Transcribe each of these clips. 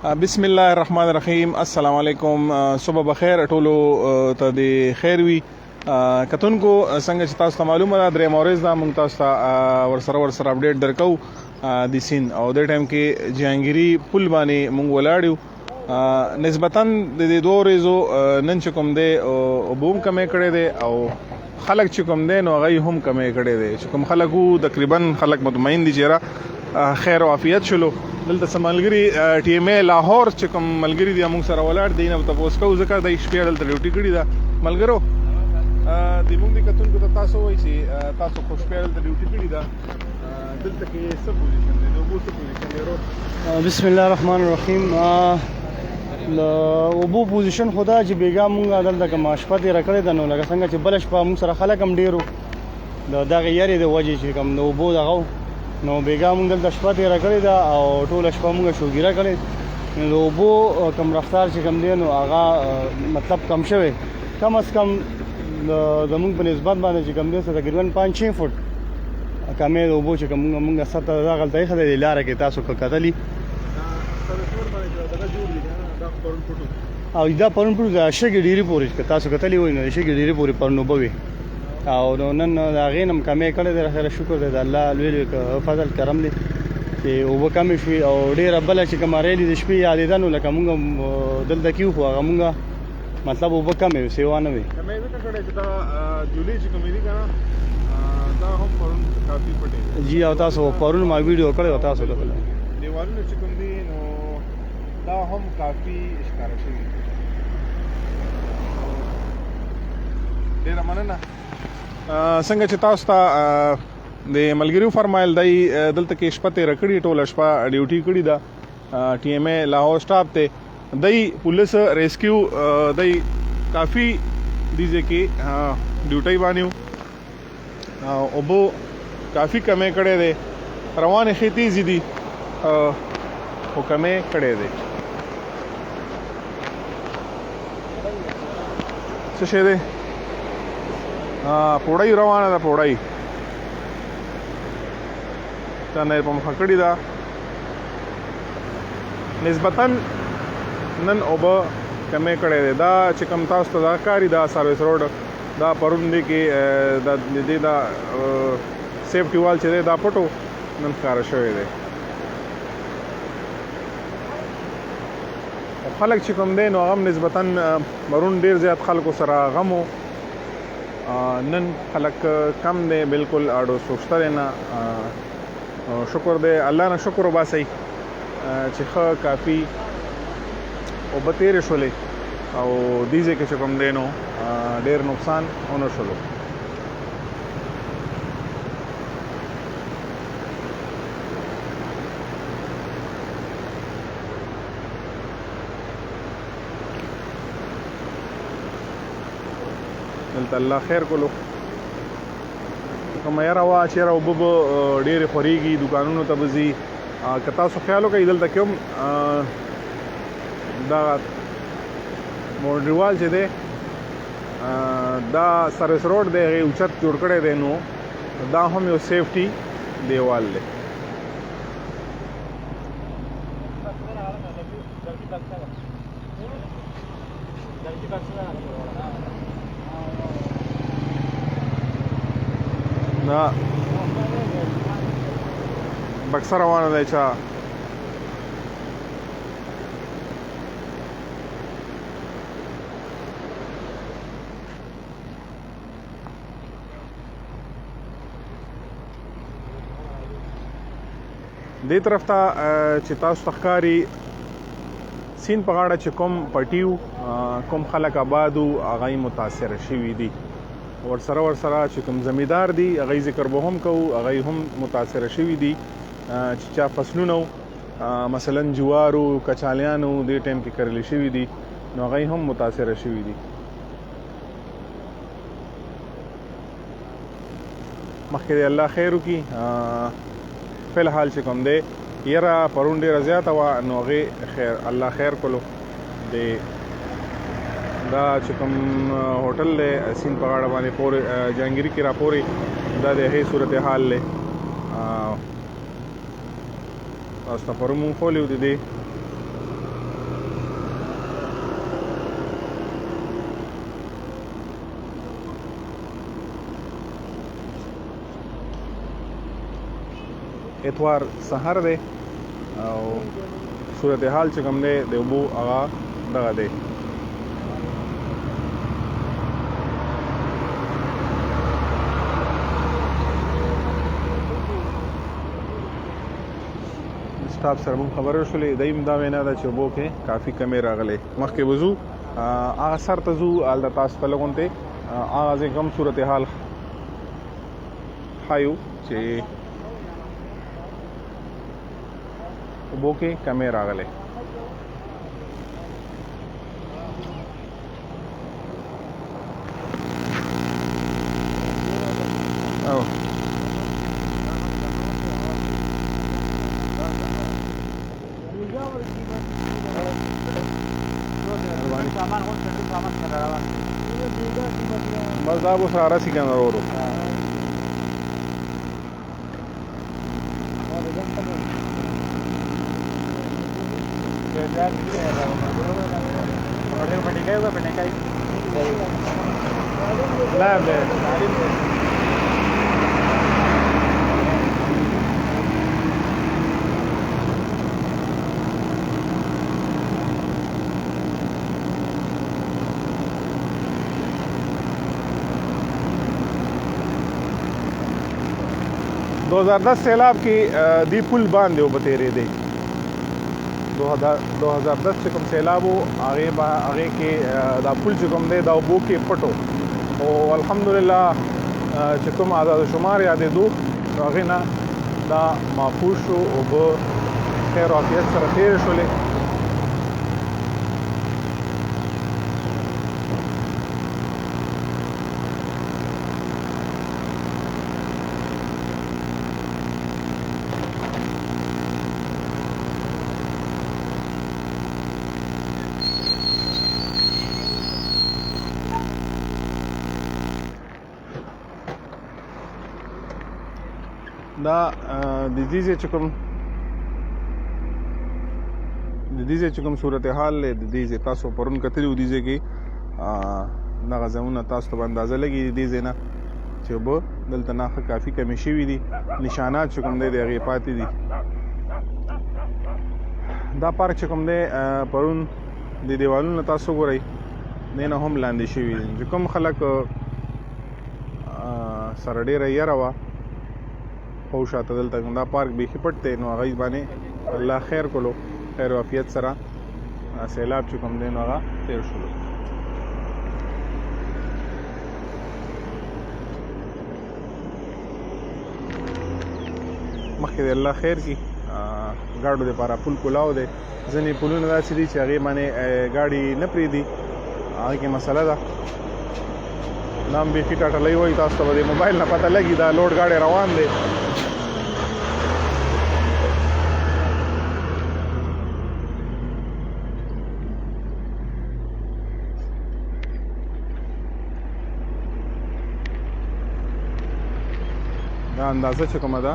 بسم الله الرحمن الرحیم. السلام علیکم. صبح بخیر ټولو ته د خیر وي. کتونکو څنګه چې تاسو ته معلومه ده درې مورز دا مونږ تاسو ته ورسره اپډیټ درکو د سین او د ټایم کې جهانګيري پل باندې مونږ ولاړو. نسبتاً د دې دوه ورځو نن چې کوم دی بوم کمې کړی دی او خلک چې کوم دی نو هغه هم کمې کړی دی. چې کوم خلکو تقریبا خلک مطمئن دي چې خیر او عافیت شلو. دلته سملګری ټي ام ای لاهور چې کوم ملګری دی موږ سره ولاړ دی نه تاسو کو ځکه د شپې دلته ډیوټي کړی دا ملګرو د موږ د کتونکو ته تاسو وایي چې تاسو خو شپې دلته ډیوټي کړی دا دلته کې څه پوزیشن دی نو څه پوزیشن دی. بسم الله الرحمن الرحیم. وبو پوزیشن خدا چې بیګا مونږ دلته کوم شپه دی راکړی دا نو لکه څنګه چې بل شپه موږ سره خلک هم ډیرو دا غیاري د وجه چې کوم نو بو دغه نو بیګا مونږ دلته شپه تېره کړې ده او ټوله شپه مونږ شوګیره کړې نو اوبو کم رفتار چې کم دی نو هغه مطلب کم شوی کم از کم زمونږ په نسبت باندې چې کم دی تقریبا 5-6 فوټ کمې د اوبو چې کوم مونږ سره دا غلطه یې خدای لاره کې تاسو کتلی او دا پرون پرو د شګې ډیری پورې تاسو کتلی وای نو شګې ډیری پورې پرنو بوي او نن دا غینم کمې کړې ده. خیر شکر ده الله لوی فضل کرم دی چې او وکم شوي او ډیر بل چې کومارې د شپې یادېدنو لکه مونږ دلته کیو خو هغه مونږ مطلب او وکم سیوا نه وي کمې ځکه کړې چې دا جولې چې کومې دي کنه دا هم پرون کافي پټې جی او تاسو پرون ما ویډیو کړو تاسو ته دیوالونه چې کوم دي نو دا هم کافي ښکار شوی ډیر مننه. څنګه چې تاسو ته د ملګریو فرمایل دی دلته کې شپه تېره کړې ټوله شپه ډیوټي کړې ده ټي ام ای لاهور سټاف ته دی پولیس ریسکیو دی کافي دي کې ډیوټي باندې اوبو کافي کمې کړې ده روانې ښې تیزې دي خو کمې کړې ده. څه شی دی پوړی روانه ده پوړی تا نه په مخه کړې ده نسبتاً نن اوبه کمې کړې ده. دا چې کوم تاسو ته دا کاري دا سرویس روډ دا پرون دی کې د دې دا سیفټي وال چې دی دا پټو نن ښکاره شوی دی. خلک چې کوم دی نو هغه نسبتاً پرون ډېر زیات خلکو سره غم نن خلک کم دی بالکل اړو سوچته نه شکر دی الله نه شکر وباسئ چې ښه کافي اوبه تېرې شولې او دې ځای کې چې کوم دی نو ډېر نقصان ونه شولو. دلته الله خیر کولو کومه یاره وا چې یاره اوبه به ډېرې خورېږي دوکانونو ته به ځي که تاسو خیال وکړئ دلته کې هم دا موډریوال چې دی دا سرویس روډ دی هغې اوچت جوړ کړی دی نو دا هم یو سیفټي دیوال دی. دا بکسه روانه دی چا دې طرف ته چې تاسو ته ښکاري سیند په غاړه چې کوم پټیو کوم خلک آبادو هغه یې متاثره شوي دي ورسره چې کوم زمیندار دي هغه ذکر به هم کوو هغه هم متاثره شوي دي چې چا فصلونه مثلا جوارو کچالیانو دې ټایم کې کرلی شوي دي نو هغه هم متاثره شوي دي. مخکې دی الله خیر وکړي فی الحال چې کوم دی یره پرون ډېره زیاته وه نو هغې خیر الله خیر کولو د دا چې کوم هوټل دی سیند په غاړه باندې پورې جهانګیري کې را پورې دا د هغې صورتحال دی تاسو ته پرون مونږ ښوولي وو د دې اتوار سحر دی او صورتحال چې کوم دی د اوبو هغه دغه دی. سټاف سره موږ خبرې شولې دایم دا وینا ده چې اوبو کې کافي کمې راغلې. مخکې وځو هغه سر ته ځو هلته تاسو ته لږونتې هغه ځای کوم صورتحال ښایو چې اوبو کې کمې راغلې. او بس دا اوس را رسي کنه ورو دو 2010 سیلاب کې دی پل باندې اوبه تېرې دی. 2010 چې کوم سیلاب و هغې کې دا پل چې کوم دی دا اوبو کې پټو او الحمدلله چې کوم آزاد شمار یادېدو نو هغې نه دا محفوظ شو. اوبه خیر و عافیت سره تېرې شولې. دا د دې چې کوم صورتحال دی د دې تاسو پرون کتلی و دې کې دغه ځایونه تاسو ته به اندازه لګي د دې ځای نه چې اوبه دلته ناخه کافي کمې شوي دي. نشانات چې کوم دی د هغې پاتې دي. دا پارک چې کوم دی پرون د دیوالونه تاسو ګورئ دی نه هم لاندې شوي دي. چې کوم خلک سره ډېره یره وه خو شاته دلته دا پارک بیخي پټ دی نو هغه باندې الله خیر کولو خیر و عافیت سره سیلاب چې کوم دی نو هغه تېر شولو. مخکې د الله خیر کړي ګاډو دپاره پل کولاو دی. ځینې پلونه داسې دي چې هغې باندې ګاډي نه پرېږدي هغې کې مسله ده. دا هم بیخي ټاټلی وایي تاسو ته به د موبایل نه پته لګي دا لوډ ګاډی روان دی. دا اندازه چې کومه ده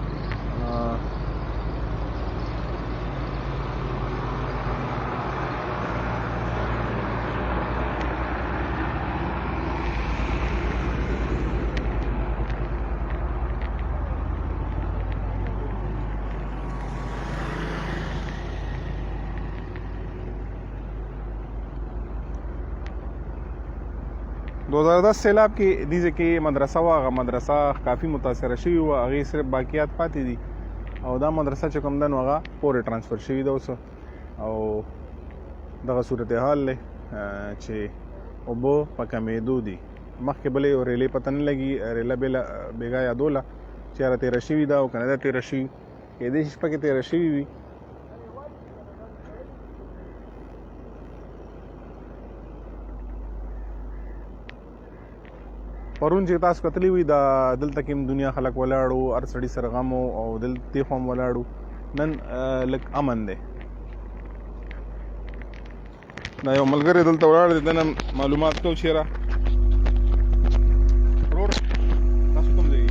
دو 2010 سیلاب کې دې کې مدرسه وه. هغه مدرسه کافي متاثره شوې وه. هغې صرف باقیات پاتې دي او دا مدرسه چې کوم ده نو هغه پورې ټرانسفر شوي ده اوس او دغه صورتحال دی چې اوبه په کمېدو دي. مخکې بلې ریلې پته نه لګي ریله بېګا یادوله چې هره تېره شوې ده او که نه ده تېره شوي کېدای شي شپه کې تېره شوي وي. پرون چې تاسو کتلی وي دا دلته کې دنیا خلک ولاړو هر سړي سره غم او دلته خو هم ولاړو. نن لږ امن دی. دا یو ملګری دلته ولاړ دی دنه معلومات کوو چېرې ورور تاسو کوم ځای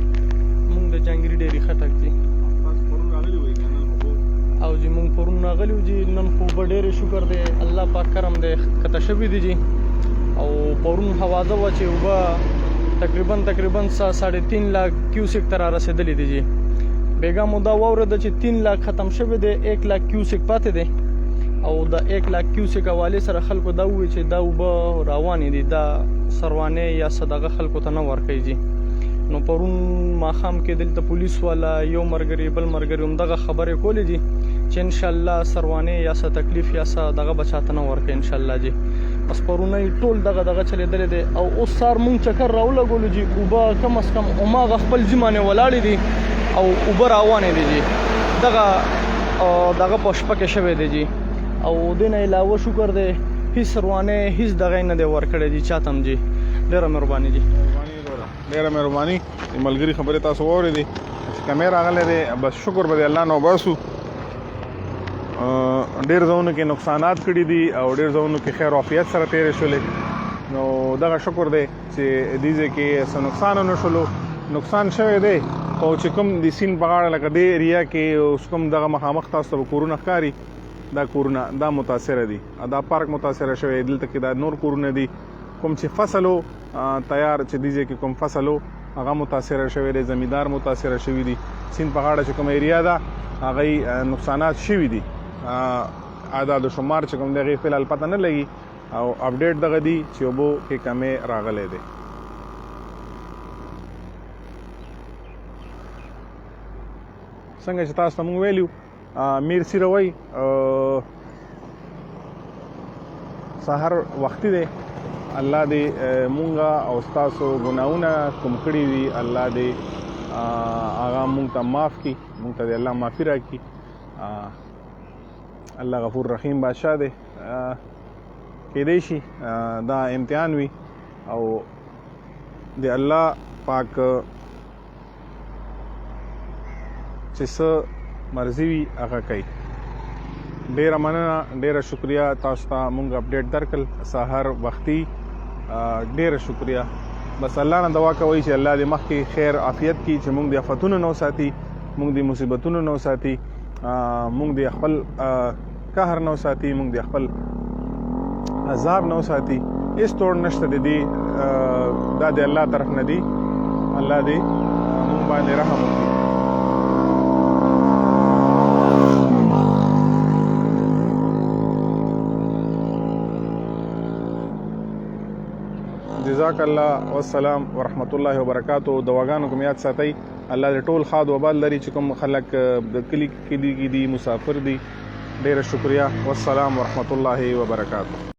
مونږ د جانګري ډېرې خټک دي تاسو پرون راغلي وئ که نن خو او جی مونږ پرون راغلي وو جی نن خو به ډېرې شکر دی الله پاک کرم دی ښکته شوي دي جی او پرون هوازه وه چې اوبه تقریبا 3.5 لاک کیوسک ته را رسېدلې دي جی بیګا مو دا واورېده چې 3 لاک ختم شوی دی 1 لاک کیوسک پاتې دی او د 1 لاک کیوسک حوالې سره خلکو دا وویل چې دا اوبه روانې دي دا سروانې یا صدقه خلکو ته نه ورکوي جي نو پرون ماښام کې دلته پولیس والا یو ملګري بل ملګري همدغه خبرې کولې دي چې انشاءالله سروانې یا څه تکلیف یا څه دغه به چاته نه ورکوي انشاءالله جي بس پرونی ټول دغه چلېدلی دی او اوس سار مونږ چکر راولګولو جي اوبه کم از کم هماغه خپل جي باندې ولاړې دي او اوبه روانې دي جي دغه په شپه کې شوی دی جي او دې نه علاوه شکر دی هیڅ روانې هیڅ دغه نه دی ورکړی جي چاته هم جي ډېره مهرباني جي ډېره مهرباني ملګري خبرې تاسو واورېدې چې کمې راغلی دی بس شکر به د الله نه وباسو ډېر ځایونو کې نقصانات کړي دي او ډېر ځایونو کې خیر عافیت سره تېرې شولې نو دغه شکر دی چې دې ځای کې څه نقصان ونه شولو نقصان شوی دی او چې کوم د سیند په غاړه لکه دې ایریا کې اوس کوم دغه مخامخ تاسو ته به کورونه ښکاري دا کورونه دا متاثره دي دا پارک متاثره شوی دلته کې دا نور کورونه دي کوم چې فصل و تیار چې دې ځای کې کوم فصل و هغه متاثره شوی دی زمیندار متاثره شوي دي سیند په غاړه چې کوم ایریا ده هغه نقصانات شوي دي اعداد و شمار چې کوم دی هغې فلحال پته نه لګي او اپډیټ دغه دی چې اوبو کې کمې راغلی دی څنګه چې تاسو ته مونږ ویلي میرسي روئ سهار وختي دی الله دې مونږه او ستاسو ګناهونه کوم کړي دي الله دې هغه مونږ ته معاف کړي مونږ ته دې الله معافي راکړي الله غفور رحیم بادشاہ دی کېدای شي دا امتحان وي او د الله پاک چې څه مرضي وي هغه کوي ډېره مننه ډېره شکریه تاسو ته مونږ اپډیټ درکړل سهار وختي ډېره شکریه بس الله نه دعا کوئ چې الله دې مخکې خیر عافیت کړي چې مونږ د آفتونو نه وساتي مونږ د مصیبتونو نه وساتي مونږ د خپل قهر نه وساتي مونږ د خپل عذاب نه وساتي هېڅ توړ نشته د دې دا د الله طرف نه دي الله دې مونږ باندې رحم وکړي جزاک الله والسلام ورحمت الله وبرکاتو دواګانو کوم یاد ساتئ الله دې ټول خاد وبال لري چې کوم خلک د کلي کې دي مسافر دي ډېره شکریه والسلام ورحمت الله وبرکاتو